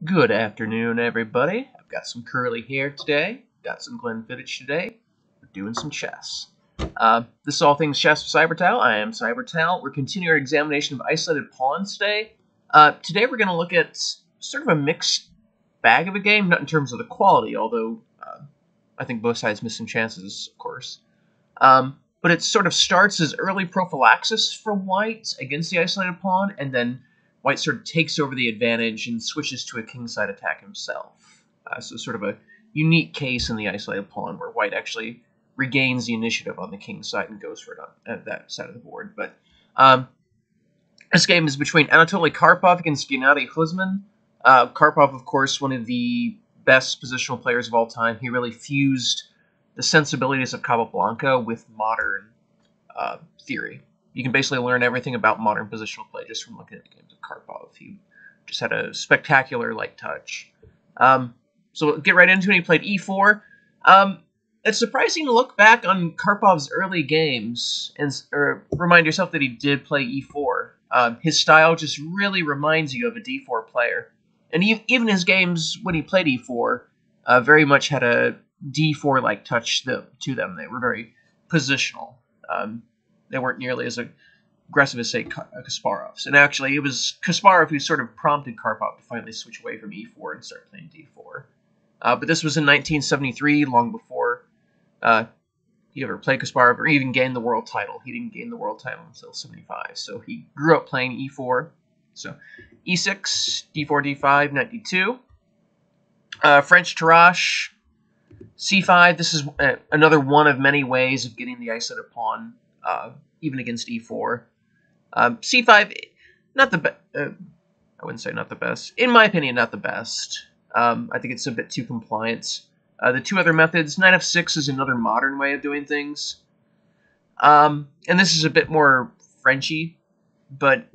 Good afternoon, everybody. I've got some curly hair today, got some Glenfiddich today. We're doing some chess. This is all things chess with Cybertal. I am Cybertal. We're continuing our examination of isolated pawns today. Today we're going to look at sort of a mixed bag of a game, not in terms of the quality, although I think both sides miss some chances, of course. But it sort of starts as early prophylaxis for white against the isolated pawn, and then white sort of takes over the advantage and switches to a kingside attack himself. So sort of a unique case in the isolated pawn where white actually regains the initiative on the king side and goes for it on that side of the board. But this game is between Anatoly Karpov against Karpov-Kuzmin. Karpov, of course, one of the best positional players of all time. He really fused the sensibilities of Capablanca with modern theory. You can basically learn everything about modern positional play just from looking at the games of Karpov. He just had a spectacular light touch. So we'll get right into it. He played e4. It's surprising to look back on Karpov's early games and remind yourself that he did play e4. His style just really reminds you of a d4 player. And even his games when he played e4 very much had a d4-like touch to them. They were very positional. They weren't nearly as aggressive as, say, Kasparov's. And actually, it was Kasparov who sort of prompted Karpov to finally switch away from e4 and start playing d4. But this was in 1973, long before he ever played Kasparov or even gained the world title. He didn't gain the world title until 75, so he grew up playing e4. So e6, d4, d5, knight d2. French Tarrasch, c5. This is another one of many ways of getting the isolated pawn, even against e4. c5, not the I wouldn't say not the best. In my opinion, not the best. I think it's a bit too compliant. The two other methods, knight f6 is another modern way of doing things. And this is a bit more Frenchy, but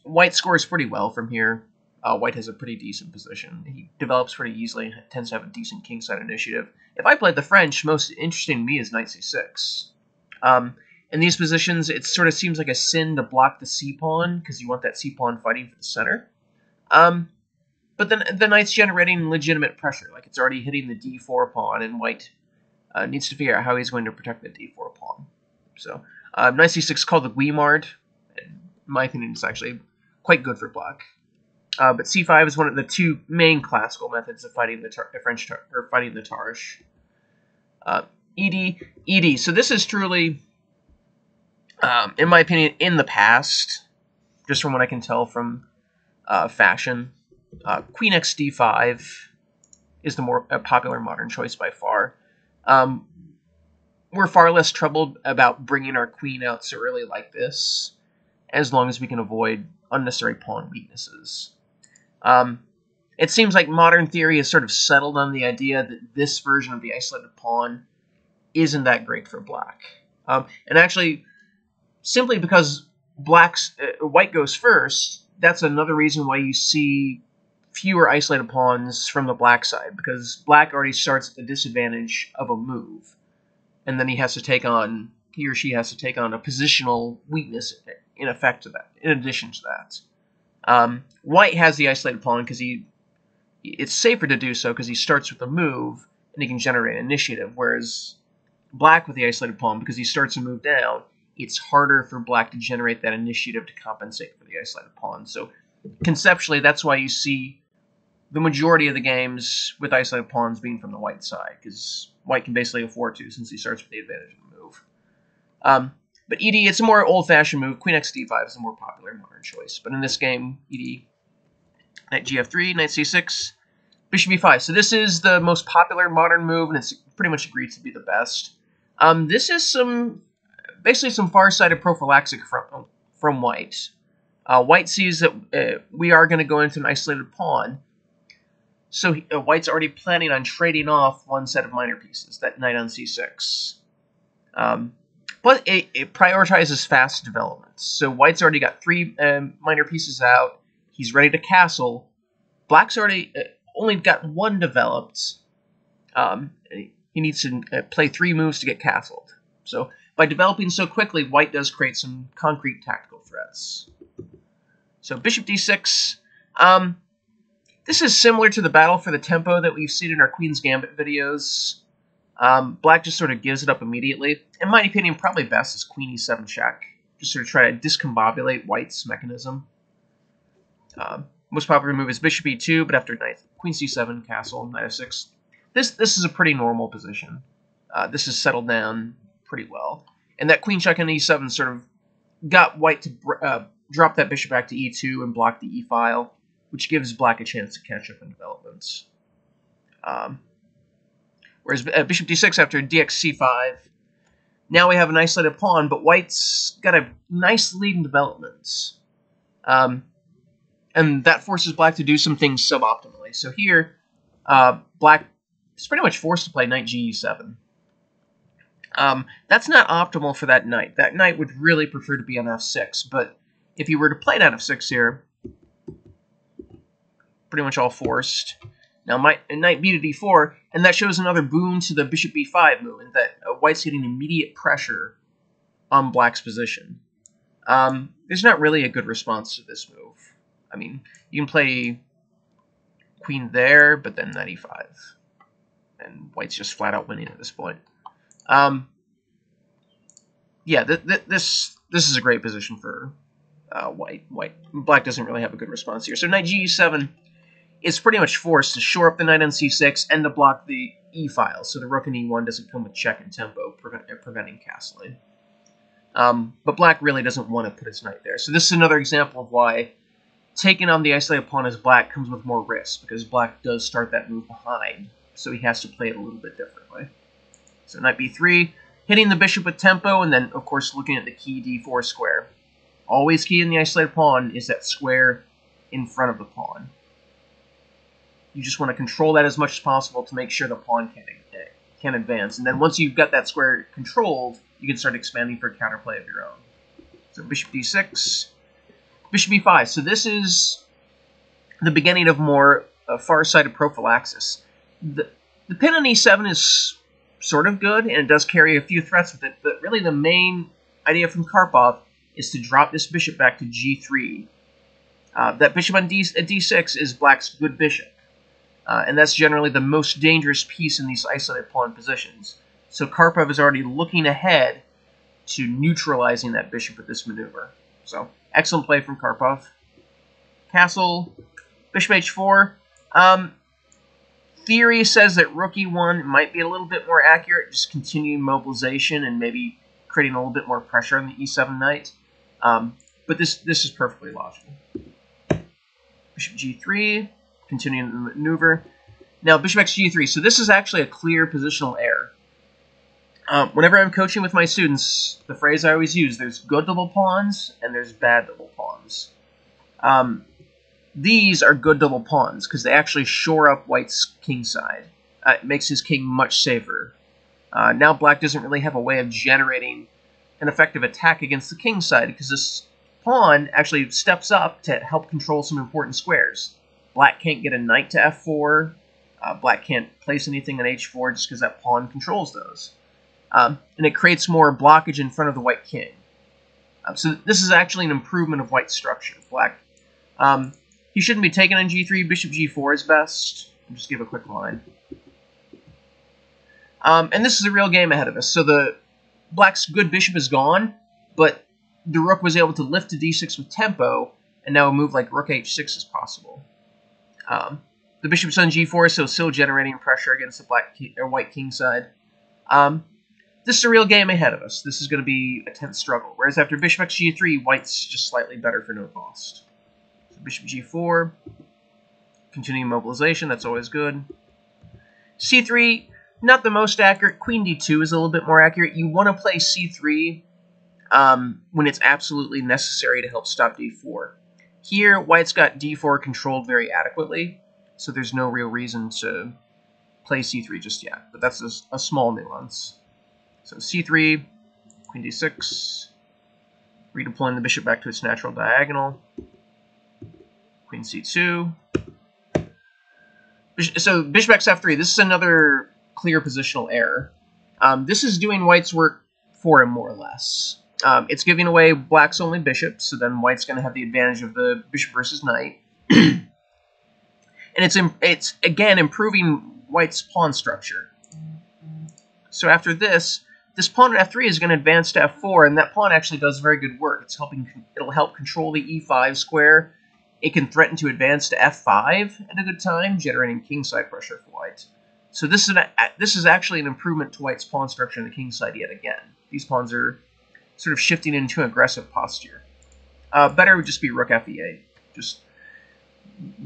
white scores pretty well from here. White has a pretty decent position. He develops pretty easily and tends to have a decent kingside initiative. If I played the French, most interesting to me is knight c6. In these positions, it sort of seems like a sin to block the c-pawn, because you want that c-pawn fighting for the center. But then the knight's generating legitimate pressure. Like, it's already hitting the d4 pawn, and white needs to figure out how he's going to protect the d4 pawn. So, knight c6 called the Guimard. In my opinion, it's actually quite good for black. But c5 is one of the two main classical methods of fighting the fighting the Tarrasch. ed. So this is truly, in my opinion, in the past, just from what I can tell from fashion. Queen x d5 is the more popular modern choice by far. We're far less troubled about bringing our queen out so early like this, as long as we can avoid unnecessary pawn weaknesses. It seems like modern theory has sort of settled on the idea that this version of the isolated pawn isn't that great for black. And actually, simply because white goes first, that's another reason why you see fewer isolated pawns from the black side, because black already starts at the disadvantage of a move, and then he or she has to take on a positional weakness in effect to that, in addition to that. White has the isolated pawn because it's safer to do so because he starts with a move and he can generate initiative, whereas black with the isolated pawn, because he starts a move down, it's harder for black to generate that initiative to compensate for the isolated pawn. So conceptually, that's why you see the majority of the games with isolated pawns being from the white side, because white can basically afford to, since he starts with the advantage of the move. But ed, it's a more old-fashioned move. Queen x d5 is a more popular modern choice. But in this game, ed, knight gf3, knight c6, bishop e5. So this is the most popular modern move, and it's pretty much agreed to be the best. This is basically some far-sighted prophylaxis from white. White sees that we are going to go into an isolated pawn, so white's already planning on trading off one set of minor pieces, that knight on c6. But it prioritizes fast development. So white's already got 3 minor pieces out. He's ready to castle. Black's already only got 1 developed. He needs to play 3 moves to get castled. So by developing so quickly, white does create some concrete tactical threats. So bishop d6. This is similar to the battle for the tempo that we've seen in our Queen's Gambit videos. Black just sort of gives it up immediately. In my opinion, probably best is Queen e7 check. Just sort of try to discombobulate White's mechanism. Most popular move is Bishop e2, but after knight, Queen c7, castle, knight f6. This is a pretty normal position. This has settled down pretty well. And that queen check on e7 sort of got White to drop that bishop back to e2 and block the e-file, which gives Black a chance to catch up in developments. Whereas bishop d6 after dx c5, now we have an isolated pawn, but White's got a nice lead in developments. And that forces Black to do some things suboptimally. So here, Black is pretty much forced to play knight ge7. That's not optimal for that knight. That knight would really prefer to be on f6, but if you were to play knight f6 here, pretty much all forced. Now knight b to d4, and that shows another boon to the bishop b5 move, in that White's getting immediate pressure on Black's position. There's not really a good response to this move. I mean, you can play queen there, but then knight e5. And White's just flat out winning at this point. Yeah, this is a great position for White. Black doesn't really have a good response here. So knight ge7 is pretty much forced to shore up the knight on c6 and to block the e-file, so the rook in e1 doesn't come with check and tempo, preventing castling. But Black really doesn't want to put his knight there. So this is another example of why taking on the isolated pawn as Black comes with more risk, because Black does start that move behind, so he has to play it a little bit differently. So knight b3, hitting the bishop with tempo, and then, of course, looking at the key d4 square. Always key in the isolated pawn is that square in front of the pawn. You just want to control that as much as possible to make sure the pawn can advance. And then once you've got that square controlled, you can start expanding for counterplay of your own. So bishop d6, bishop e5. So this is the beginning of more far-sided prophylaxis. The pin on e7 is sort of good, and it does carry a few threats with it, but really the main idea from Karpov is to drop this bishop back to g3. That bishop on d6 is Black's good bishop. And that's generally the most dangerous piece in these isolated pawn positions. So Karpov is already looking ahead to neutralizing that bishop with this maneuver. So, excellent play from Karpov. Castle, bishop h4. Theory says that rook e1 might be a little bit more accurate, just continuing mobilization and maybe creating a little bit more pressure on the e7 knight. But this is perfectly logical. Bishop g3. Continuing the maneuver. Now, bishop x g3. So this is actually a clear positional error. Whenever I'm coaching with my students, the phrase I always use, there's good double pawns and there's bad double pawns. These are good double pawns because they actually shore up White's king side. It makes his king much safer. Now Black doesn't really have a way of generating an effective attack against the king side because this pawn actually steps up to help control some important squares. Black can't get a knight to f4. Black can't place anything on h4 just because that pawn controls those. And it creates more blockage in front of the White king. So this is actually an improvement of White's structure. Black, he shouldn't be taken on g3. Bishop g4 is best. I'll just give a quick line. And this is a real game ahead of us. So the Black's good bishop is gone, but the rook was able to lift to d6 with tempo, and now a move like rook h6 is possible. The bishop's on g4, so still generating pressure against the White king side. This is a real game ahead of us. This is going to be a tense struggle. Whereas after bishop x g3, White's just slightly better for no cost. So bishop g4, continuing mobilization, that's always good. c3, not the most accurate. Queen d2 is a little bit more accurate. You want to play c3 when it's absolutely necessary to help stop d4. Here, White's got d4 controlled very adequately, so there's no real reason to play c3 just yet, but that's a small nuance. So c3, queen d6, redeploying the bishop back to its natural diagonal, queen c2. So bishop x f3, this is another clear positional error. This is doing White's work for him, more or less. It's giving away Black's only bishop, so then White's going to have the advantage of the bishop versus knight. and it's again improving white's pawn structure. So after this pawn at f3 is going to advance to f4, and that pawn actually does very good work. It'll help control the e5 square. It can threaten to advance to f5 at a good time, generating kingside pressure for white. So this is actually an improvement to white's pawn structure on the king side yet again. These pawns are sort of shifting into an aggressive posture. Better would just be rook f8. Just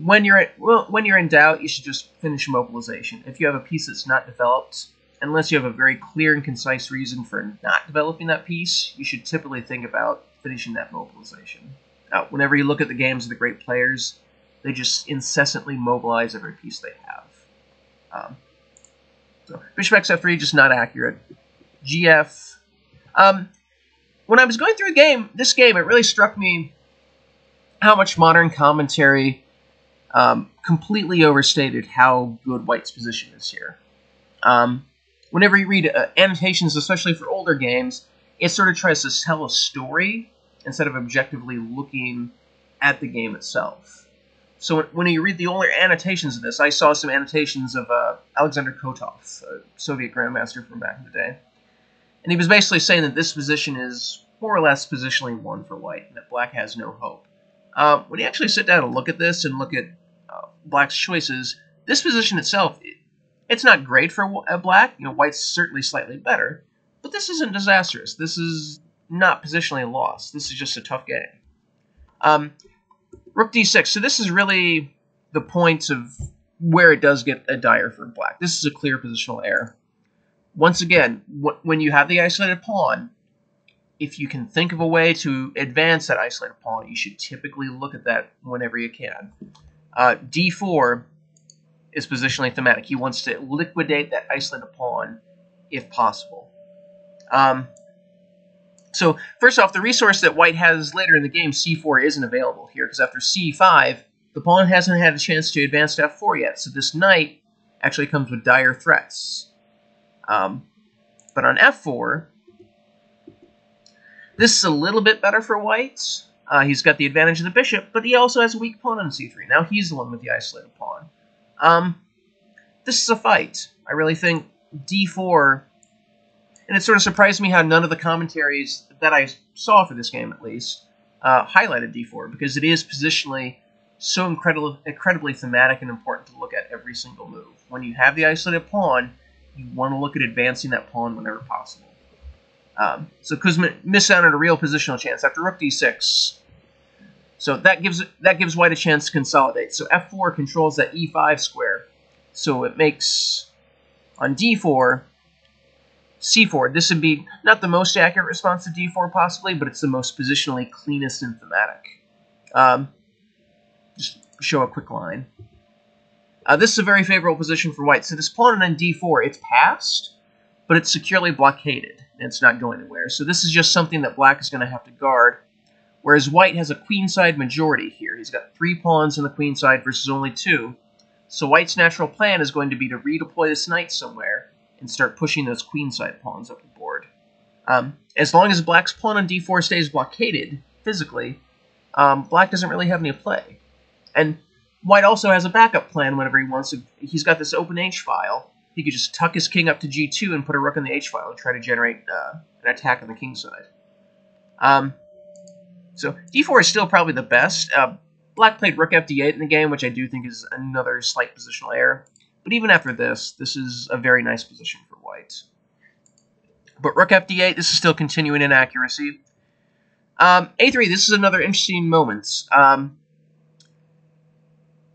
when you're in doubt, you should just finish mobilization. If you have a piece that's not developed, unless you have a very clear and concise reason for not developing that piece, you should typically think about finishing that mobilization. Whenever you look at the games of the great players, they just incessantly mobilize every piece they have. So bishop x f3, just not accurate. gf. When I was going through this game, it really struck me how much modern commentary completely overstated how good white's position is here. Whenever you read annotations, especially for older games, it sort of tries to tell a story instead of objectively looking at the game itself. So when you read the older annotations of this, I saw some annotations of Alexander Kotov, a Soviet grandmaster from back in the day. And he was basically saying that this position is more or less positionally won for white, and that black has no hope. When you actually sit down and look at this and look at black's choices, this position itself, it's not great for black. White's certainly slightly better, but this isn't disastrous. This is not positionally lost. This is just a tough game. Rook d6. So this is really the point of where it does get dire for black. This is a clear positional error. Once again, when you have the isolated pawn, if you can think of a way to advance that isolated pawn, you should typically look at that whenever you can. d4 is positionally thematic. He wants to liquidate that isolated pawn if possible. So first off, the resource that white has later in the game, c4, isn't available here, because after c5, the pawn hasn't had a chance to advance to f4 yet, so this knight actually comes with dire threats. But on f4, this is a little bit better for white. He's got the advantage of the bishop, but he also has a weak pawn on c3. Now he's the one with the isolated pawn. This is a fight. I really think d4... And it sort of surprised me how none of the commentaries that I saw for this game, at least, highlighted d4, because it is positionally so incredibly thematic and important to look at every single move. When you have the isolated pawn, you want to look at advancing that pawn whenever possible. So Kuzmin missed out on a real positional chance after rook d6. So that gives white a chance to consolidate. So f4 controls that e5 square. So it makes, on d4, c4. This would be not the most accurate response to d4 possibly, but it's the most positionally cleanest and thematic. Just show a quick line. This is a very favorable position for white. So this pawn on d4, it's passed, but it's securely blockaded, and it's not going anywhere. So this is just something that black is going to have to guard, whereas white has a queenside majority here. He's got 3 pawns on the queenside versus only 2. So white's natural plan is going to be to redeploy this knight somewhere and start pushing those queenside pawns up the board. As long as black's pawn on d4 stays blockaded physically, black doesn't really have any play. And white also has a backup plan whenever he wants to. He's got this open h-file. He could just tuck his king up to g2 and put a rook on the h-file and try to generate an attack on the king side. So d4 is still probably the best. Black played rook fd8 in the game, which I do think is another slight positional error. But even after this is a very nice position for white. But rook fd8, this is still continuing inaccuracy. a3, this is another interesting moment.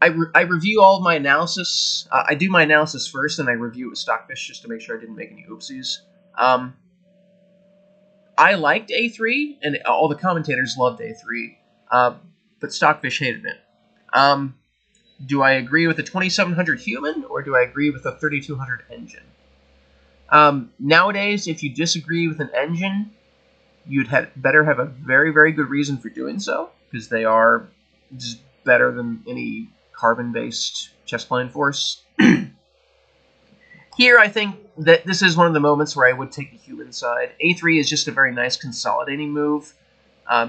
I review all of my analysis. I do my analysis first, and I review it with Stockfish just to make sure I didn't make any oopsies. I liked a3, and all the commentators loved a3, but Stockfish hated it. Do I agree with the 2700 human, or do I agree with the 3200 engine? Nowadays, if you disagree with an engine, you'd better have a very, very good reason for doing so, because they are just better than any carbon-based chess playing force. Here, I think that this is one of the moments where I would take the human side. a3 is just a very nice consolidating move.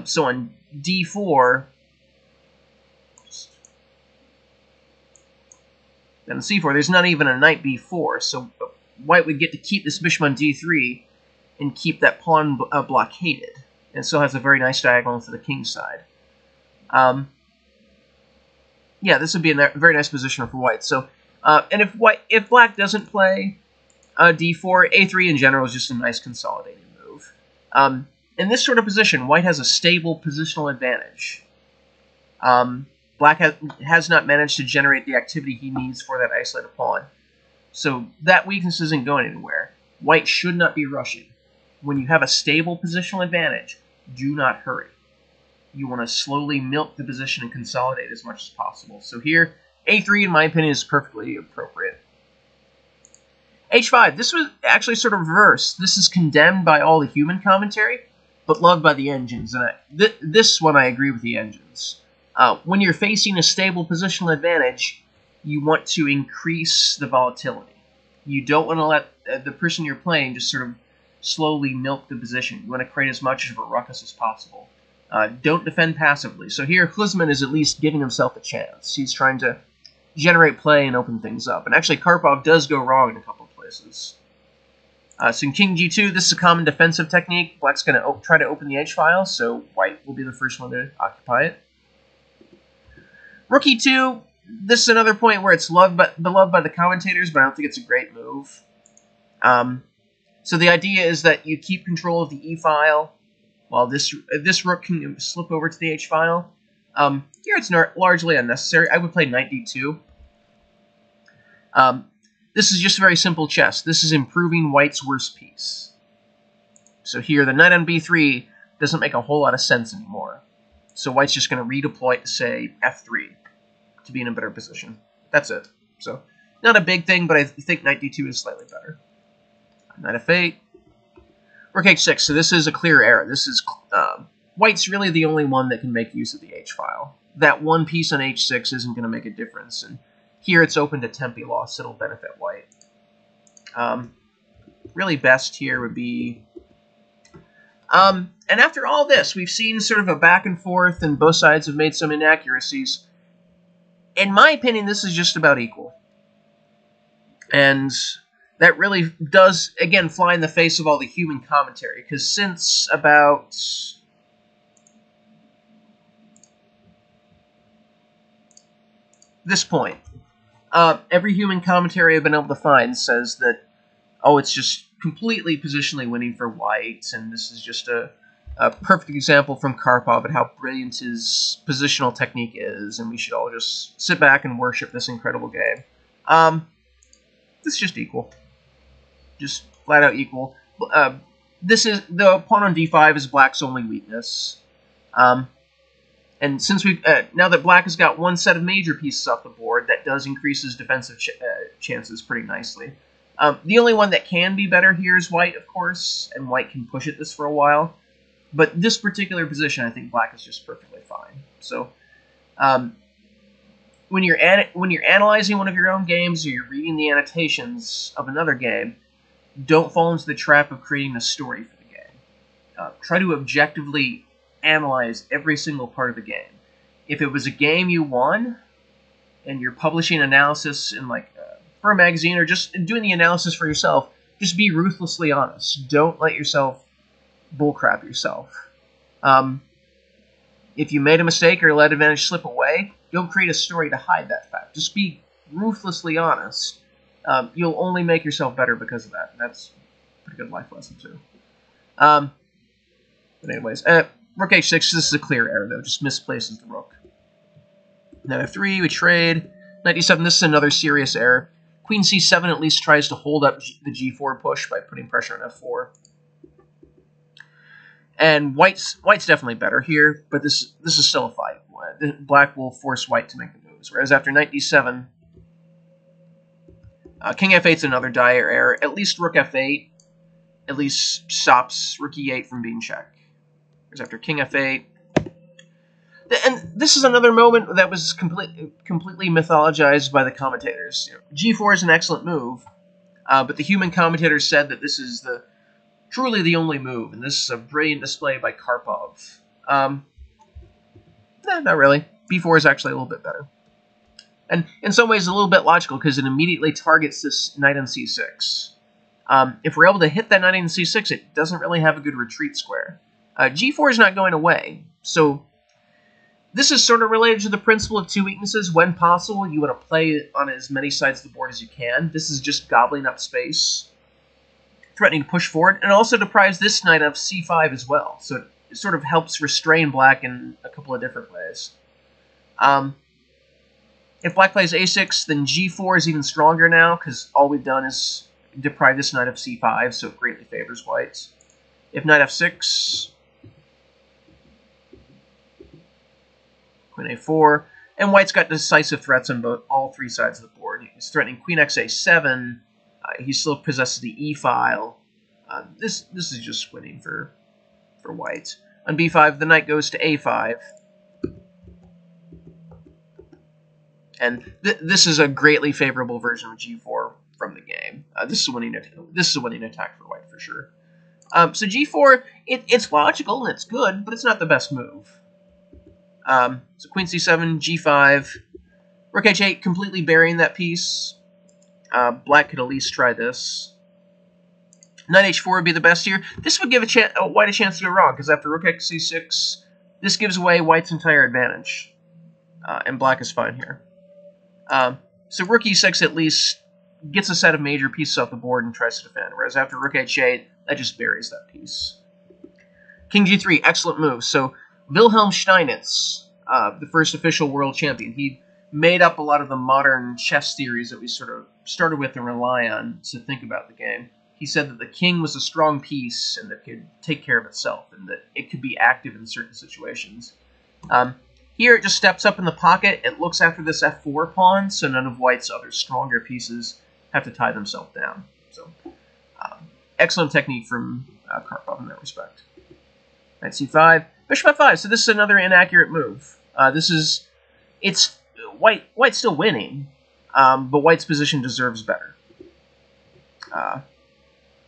So on d4... Then on c4, there's not even a knight b4, so white would get to keep this bishop on d3 and keep that pawn blockaded. And still has a very nice diagonal to the king side. Yeah, this would be a very nice position for white. So, and if black doesn't play d4, a3 in general is just a nice consolidating move. In this sort of position, white has a stable positional advantage. Black has not managed to generate the activity he needs for that isolated pawn. So that weakness isn't going anywhere. White should not be rushing. When you have a stable positional advantage, do not hurry. You want to slowly milk the position and consolidate as much as possible. So here, a3, in my opinion, is perfectly appropriate. h5, this was actually sort of reversed. This is condemned by all the human commentary, but loved by the engines. And this one, I agree with the engines. When you're facing a stable positional advantage, you want to increase the volatility. You don't want to let the person you're playing just sort of slowly milk the position. You want to create as much of a ruckus as possible. Don't defend passively. So here, Kuzmin is at least giving himself a chance. He's trying to generate play and open things up. And actually, Karpov does go wrong in a couple of places. So in King G2, this is a common defensive technique. Black's going to try to open the H-file, so white will be the first one to occupy it. Rook E2, this is another point where it's beloved by the commentators, but I don't think it's a great move. So the idea is that you keep control of the E-file, while this rook can slip over to the H-file. Here it's largely unnecessary. I would play knight D2. This is just very simple chess. This is improving white's worst piece. So here, the knight on B3 doesn't make a whole lot of sense anymore. So white's just going to redeploy it to, say, F3 to be in a better position. That's it. So, not a big thing, but I think knight D2 is slightly better. Knight F8. Rook H6, so this is a clear error. This is white's really the only one that can make use of the H-file. That one piece on H6 isn't going to make a difference, and here it's open to tempi loss. It'll benefit white. Really best here would be... and after all this, we've seen sort of a back and forth, and both sides have made some inaccuracies. In my opinion, this is just about equal. And that really does, again, fly in the face of all the human commentary, because since about... this point, every human commentary I've been able to find says that, oh, it's just completely positionally winning for white, and this is just a perfect example from Karpov at how brilliant his positional technique is, and we should all just sit back and worship this incredible game. This is just equal. Just flat out equal. This is the pawn on d5 is black's only weakness. And since we've now that black has got one set of major pieces off the board, that does increase his defensive chances pretty nicely. The only one that can be better here is white, of course, and white can push at this for a while. But this particular position, I think black is just perfectly fine. So, when you're analyzing one of your own games, or you're reading the annotations of another game, don't fall into the trap of creating a story for the game. Try to objectively analyze every single part of the game. If it was a game you won, and you're publishing analysis in for a magazine, or just doing the analysis for yourself, just be ruthlessly honest. Don't let yourself bullcrap yourself. If you made a mistake or let advantage slip away, don't create a story to hide that fact. Just be ruthlessly honest. You'll only make yourself better because of that. That's a pretty good life lesson, too. But anyways, rook h6, this is a clear error, though. Just misplaces the rook. Knight f3, we trade. Knight d7, this is another serious error. Queen c7 at least tries to hold up the g4 push by putting pressure on f4. And white's definitely better here, but this is still a fight. Black will force white to make the moves. Whereas after knight d7, king f8 is another dire error. At least rook f8 at least stops rook e8 from being checked. Whereas after king f8... And this is another moment that was completely mythologized by the commentators. G4 is an excellent move, but the human commentators said that this is truly the only move, and this is a brilliant display by Karpov. Not really. B4 is actually a little bit better. And in some ways, a little bit logical, because it immediately targets this knight on c6. If we're able to hit that knight on c6, it doesn't really have a good retreat square. g4 is not going away, so this is sort of related to the principle of two weaknesses. When possible, you want to play on as many sides of the board as you can. This is just gobbling up space, threatening to push forward, and also deprives this knight of c5 as well. So it sort of helps restrain black in a couple of different ways. If black plays a6, then g4 is even stronger now, because all we've done is deprive this knight of c5, so it greatly favors white. If knight f6, queen a4, and white's got decisive threats on all three sides of the board. He's threatening queen xa7. He still possesses the e file. This is just winning for white. On b5, the knight goes to a5. And this is a greatly favorable version of g4 from the game. This is a winning attack for white for sure. So g4, it's logical and it's good, but it's not the best move. So queen c7, g5, rook h8, completely burying that piece. Black could at least try this. Knight h4 would be the best here. This would give white a chance to go wrong, because after rook c6, this gives away white's entire advantage. And black is fine here. So rook e6 at least gets a set of major pieces off the board and tries to defend, whereas after rook h8, that just buries that piece. King g3, excellent move. So Wilhelm Steinitz, the first official world champion, he made up a lot of the modern chess theories that we sort of started with and rely on to think about the game. He said that the king was a strong piece and that could take care of itself and that it could be active in certain situations. Here it just steps up in the pocket. It looks after this f4 pawn, so none of white's other stronger pieces have to tie themselves down. So excellent technique from Karpov in that respect. Knight c5, bishop f5. So this is another inaccurate move. White's still winning, but white's position deserves better.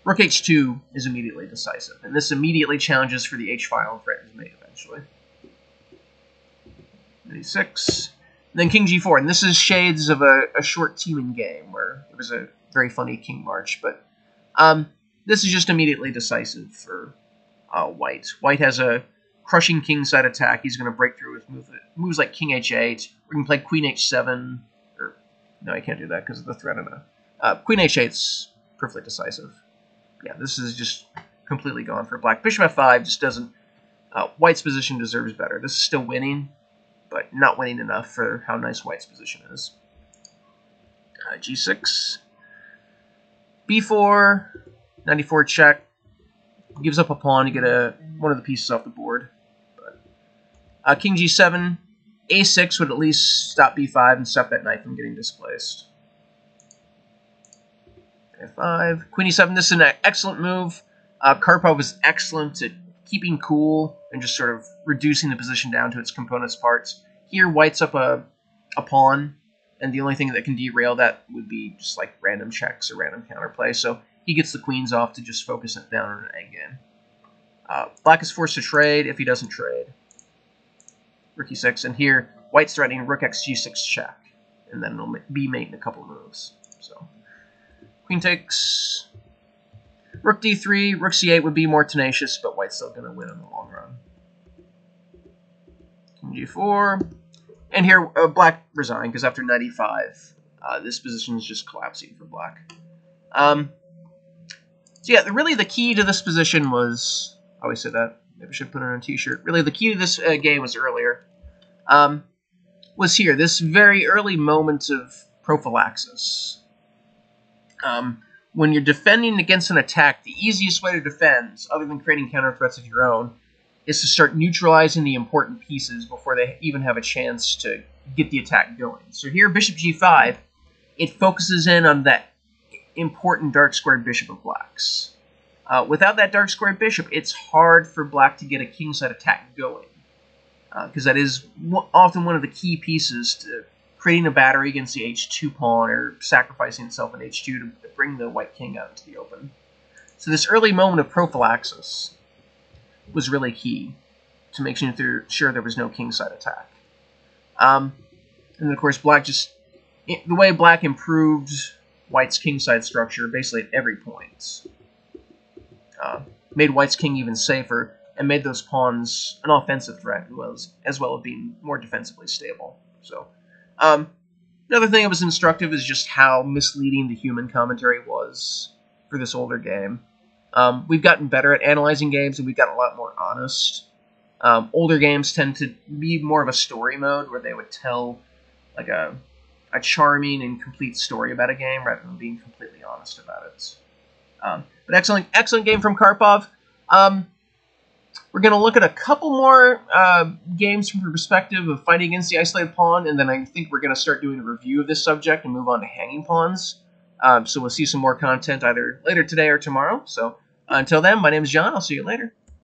Rook h2 is immediately decisive, and this immediately challenges for the h-file and threatens mate eventually. e6, then king g4, and this is shades of a short teaming game where it was a very funny king march, but this is just immediately decisive for white. White has a crushing kingside attack. He's going to break through with moves like king h8. We can play queen h7, or no, I can't do that because of the threat of queen h8's perfectly decisive. Yeah, this is just completely gone for black. Bishop f5 just doesn't. White's position deserves better. This is still winning, but not winning enough for how nice white's position is. g6, b4, 94 check. Gives up a pawn. You get one of the pieces off the board. But, king g7, a6 would at least stop b5 and stop that knight from getting displaced. f5, queen e7. This is an excellent move. Karpov is excellent at keeping cool and just sort of reducing the position down to its components parts. Here, white's up a pawn, and the only thing that can derail that would be just like random checks or random counterplay. So he gets the queens off to just focus it down on an endgame. Black is forced to trade if he doesn't trade. Rook e6, and here white's threatening rook x g6 check, and then it'll be mate in a couple moves. So queen takes. Rook d3, rook c8 would be more tenacious, but white's still going to win in the long run. King g4, and here black resigned because after knight e5, this position is just collapsing for black. So yeah, really the key to this position was, I always say that, maybe I should put it on a t-shirt. Really the key to this game was earlier, was here, this very early moment of prophylaxis. When you're defending against an attack, the easiest way to defend, other than creating counter threats of your own, is to start neutralizing the important pieces before they even have a chance to get the attack going. So here, bishop g5, it focuses in on that important dark squared bishop of black's. Without that dark squared bishop, it's hard for black to get a kingside attack going, because that is often one of the key pieces to creating a battery against the h2 pawn or sacrificing itself in h2 to bring the white king out into the open. So this early moment of prophylaxis was really key to making sure there was no kingside attack. And then, of course, black just the way black improved white's kingside structure basically at every point. Made white's king even safer, and made those pawns an offensive threat as well as being more defensively stable. So, another thing that was instructive is just how misleading the human commentary was for this older game. We've gotten better at analyzing games, and we've gotten a lot more honest. Older games tend to be more of a story mode, where they would tell like a charming and complete story about a game rather than being completely honest about it. But excellent game from Karpov. We're going to look at a couple more games from the perspective of fighting against the isolated pawn, and then I think we're going to start doing a review of this subject and move on to hanging pawns. So we'll see some more content either later today or tomorrow. So until then, my name is John. I'll see you later.